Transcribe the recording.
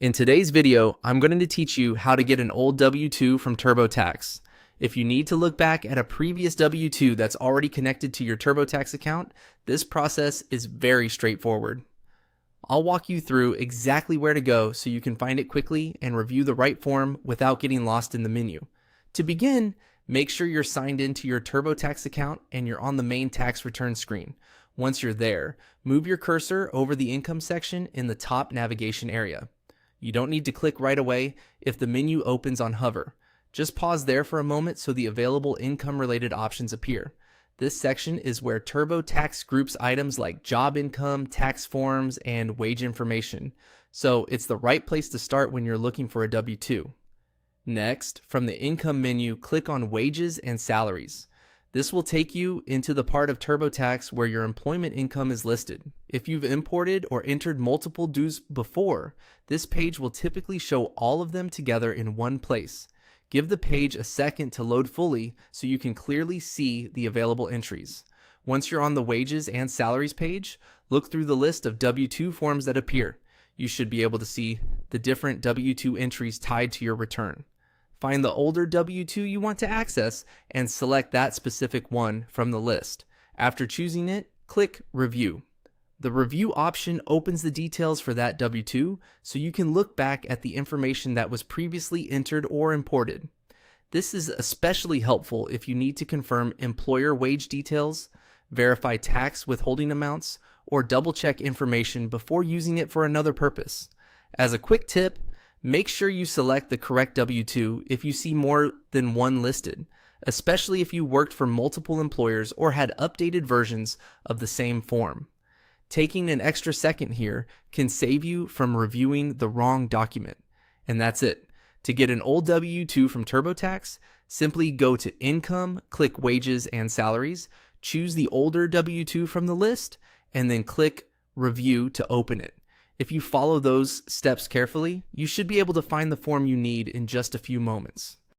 In today's video, I'm going to teach you how to get an old W-2 from TurboTax. If you need to look back at a previous W-2 that's already connected to your TurboTax account, this process is very straightforward. I'll walk you through exactly where to go so you can find it quickly and review the right form without getting lost in the menu. To begin, make sure you're signed into your TurboTax account and you're on the main tax return screen. Once you're there, move your cursor over the income section in the top navigation area. You don't need to click right away if the menu opens on hover. Just pause there for a moment so the available income-related options appear. This section is where TurboTax groups items like job income, tax forms, and wage information, so it's the right place to start when you're looking for a W-2. Next, from the income menu, click on Wages and Salaries. This will take you into the part of TurboTax where your employment income is listed. If you've imported or entered multiple dues before, this page will typically show all of them together in one place. Give the page a second to load fully so you can clearly see the available entries. Once you're on the Wages and Salaries page, look through the list of W-2 forms that appear. You should be able to see the different W-2 entries tied to your return. Find the older W-2 you want to access and select that specific one from the list. After choosing it, click Review. The Review option opens the details for that W-2 so you can look back at the information that was previously entered or imported. This is especially helpful if you need to confirm employer wage details, verify tax withholding amounts, or double-check information before using it for another purpose. As a quick tip, make sure you select the correct W-2 if you see more than one listed, especially if you worked for multiple employers or had updated versions of the same form. Taking an extra second here can save you from reviewing the wrong document. And that's it. To get an old W-2 from TurboTax, simply go to Income, click Wages and Salaries, choose the older W-2 from the list, and then click Review to open it. If you follow those steps carefully, you should be able to find the form you need in just a few moments.